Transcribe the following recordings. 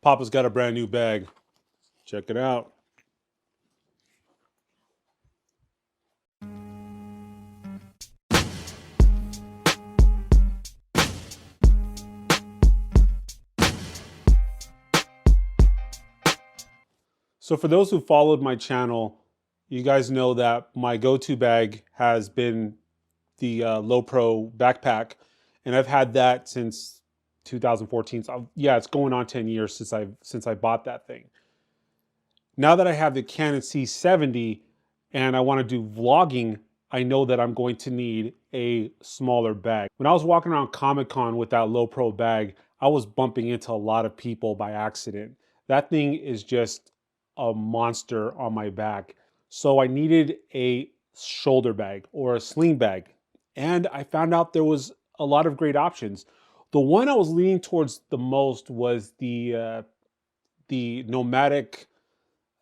Papa's got a brand new bag. Check it out. So for those who followed my channel, you guys know that my go-to bag has been the Low Pro backpack, and I've had that since 2014. So yeah, it's going on 10 years since I bought that thing. Now that I have the Canon C70 and I want to do vlogging, I know that I'm going to need a smaller bag. When I was walking around Comic-Con with that Low Pro bag, I was bumping into a lot of people by accident. That thing is just a monster on my back. So I needed a shoulder bag or a sling bag. And I found out there was a lot of great options. The one I was leaning towards the most was the Nomadic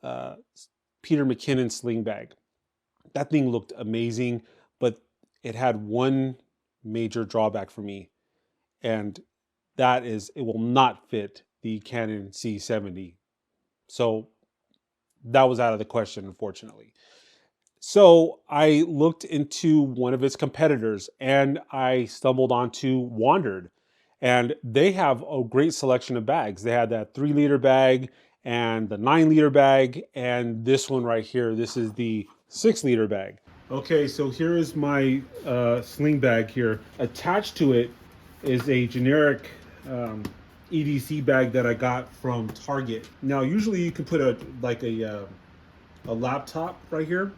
uh, Peter McKinnon sling bag. That thing looked amazing, but it had one major drawback for me, and that is it will not fit the Canon C70. So that was out of the question, unfortunately. So I looked into one of its competitors and I stumbled onto Wandrd. And they have a great selection of bags. They had that 3-liter bag and the 9-liter bag, and this one right here. This is the 6-liter bag. Okay, so here is my sling bag here. Attached to it is a generic EDC bag that I got from Target. Now, usually you can put a laptop right here.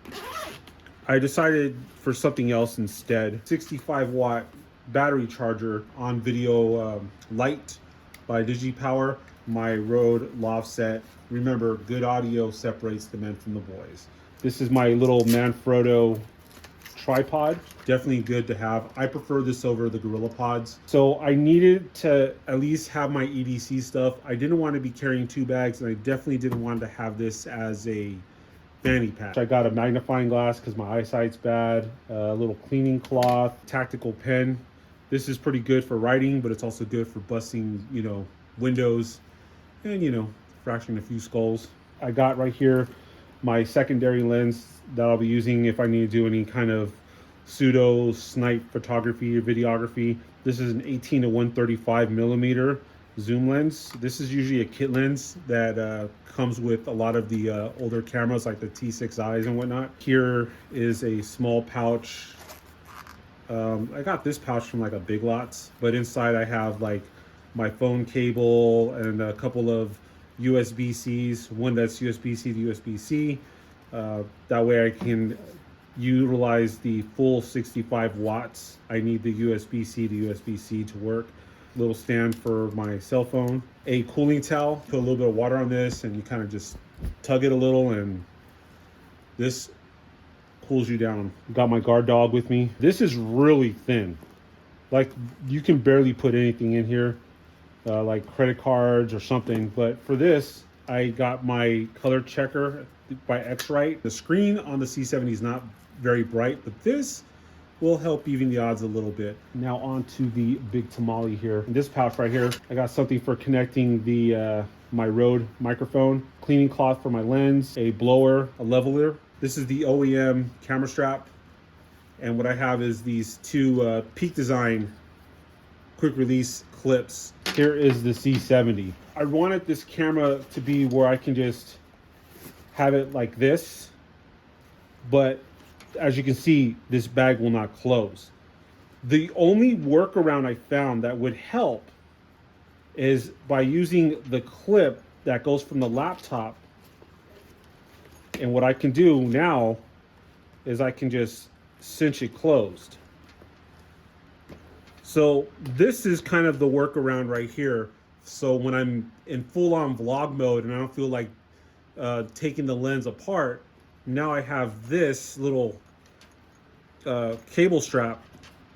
I decided for something else instead. 65-watt battery charger on video light by DigiPower. My Rode Loft set. Remember, good audio separates the men from the boys. This is my little Manfrotto tripod. Definitely good to have. I prefer this over the Gorilla Pods. So I needed to at least have my EDC stuff. I didn't want to be carrying 2 bags, and I definitely didn't want to have this as a fanny pack. I got a magnifying glass because my eyesight's bad, a little cleaning cloth, tactical pen. This is pretty good for writing, but it's also good for busting, windows and, fracturing a few skulls. I got right here my secondary lens that I'll be using if I need to do any kind of pseudo snipe photography or videography. This is an 18 to 135 millimeter zoom lens. This is usually a kit lens that comes with a lot of the older cameras like the T6Is and whatnot. Here is a small pouch. I got this pouch from like a Big Lots, but inside I have like my phone cable and a couple of USB-Cs, one that's USB-C to USB-C. That way I can utilize the full 65 watts. I need the USB-C to USB-C to work. Little stand for my cell phone, a cooling towel. Put a little bit of water on this and you kind of just tug it a little and this cools you down. Got my guard dog with me. This is really thin. Like you can barely put anything in here, like credit cards or something. But for this, I got my color checker by X-Rite. The screen on the C70 is not very bright, but this will help even the odds a little bit. Now on to the big tamale here. In this pouch right here, I got something for connecting the my Rode microphone, cleaning cloth for my lens, a blower, a leveler. This is the OEM camera strap. And what I have is these 2 Peak Design quick release clips. Here is the C70. I wanted this camera to be where I can just have it like this, but as you can see, this bag will not close. The only workaround I found that would help is by using the clip that goes from the laptop. And what I can do now is I can just cinch it closed. So this is kind of the workaround right here. So when I'm in full-on vlog mode and I don't feel like taking the lens apart, now I have this little cable strap,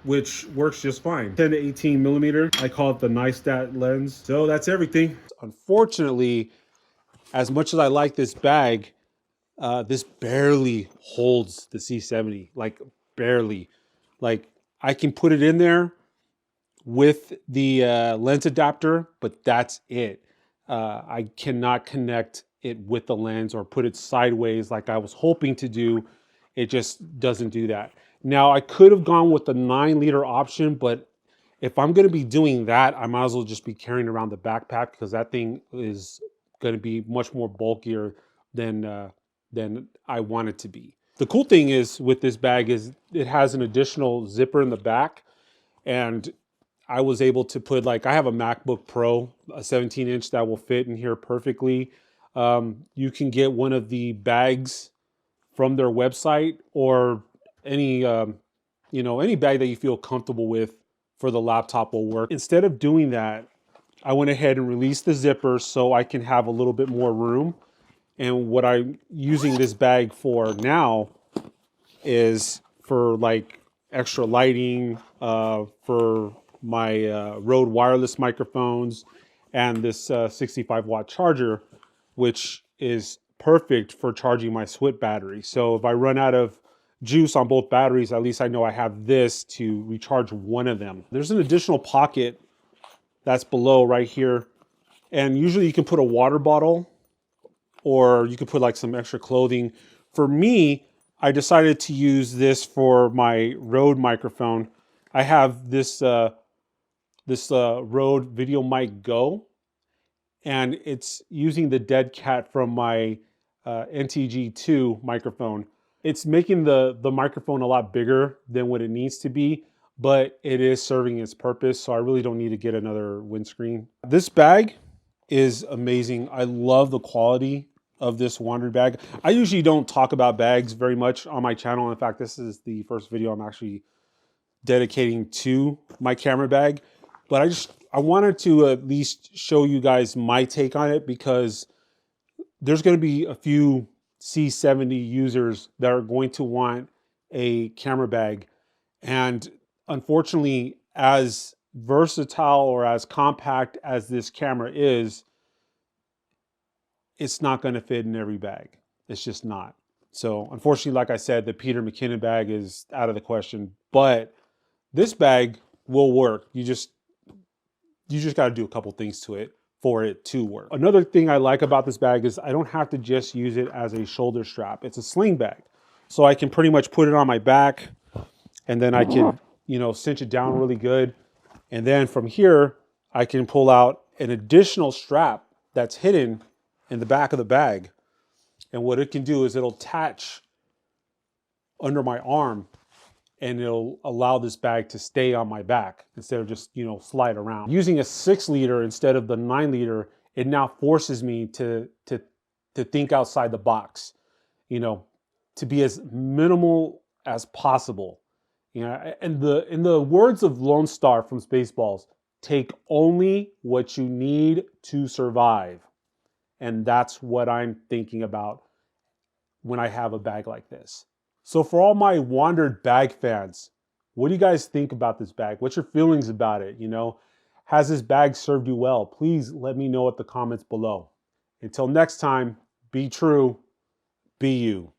which works just fine. 10 to 18 millimeter. I call it the NiStat lens. So that's everything. Unfortunately, as much as I like this bag, this barely holds the C70, like barely. Like I can put it in there with the lens adapter, but that's it. I cannot connect it with the lens or put it sideways like I was hoping to do. It just doesn't do that. Now I could have gone with the 9-liter option, but if I'm going to be doing that, I might as well just be carrying around the backpack because that thing is going to be much more bulkier than I want it to be. The cool thing is with this bag is it has an additional zipper in the back, and I was able to put, like, I have a MacBook Pro, a 17-inch that will fit in here perfectly. You can get one of the bags from their website, or any any bag that you feel comfortable with for the laptop will work. Instead of doing that, I went ahead and released the zipper so I can have a little bit more room. And what I'm using this bag for now is for like extra lighting, for my Rode wireless microphones, and this 65-watt charger, which is perfect for charging my Switch battery. So if I run out of juice on both batteries, at least I know I have this to recharge one of them. There's an additional pocket that's below right here. And usually you can put a water bottle, or you could put like some extra clothing. For me, I decided to use this for my Rode microphone. I have this Rode Video Mic Go, and it's using the dead cat from my NTG2 microphone. It's making the microphone a lot bigger than what it needs to be, but it is serving its purpose, so I really don't need to get another windscreen. This bag is amazing. I love the quality of this Wandrd bag. I usually don't talk about bags very much on my channel. In fact, this is the first video I'm actually dedicating to my camera bag, but I wanted to at least show you guys my take on it, because there's going to be a few C70 users that are going to want a camera bag. And unfortunately, as versatile or as compact as this camera is, it's not going to fit in every bag. It's just not. So unfortunately, like I said, the Peter McKinnon bag is out of the question, but this bag will work. You just got to do a couple things to it for it to work. Another thing I like about this bag is I don't have to just use it as a shoulder strap. It's a sling bag. So I can pretty much put it on my back, and then I can, cinch it down really good. And then from here, I can pull out an additional strap that's hidden in the back of the bag. And what it can do is it'll attach under my arm, and it'll allow this bag to stay on my back instead of just, slide around. Using a 6-liter instead of the 9-liter, it now forces me to think outside the box, to be as minimal as possible. And in the words of Lone Star from Spaceballs, take only what you need to survive. And that's what I'm thinking about when I have a bag like this. So for all my Wandrd bag fans, what do you guys think about this bag? What's your feelings about it? Has this bag served you well? Please let me know at the comments below. Until next time, be true, be you.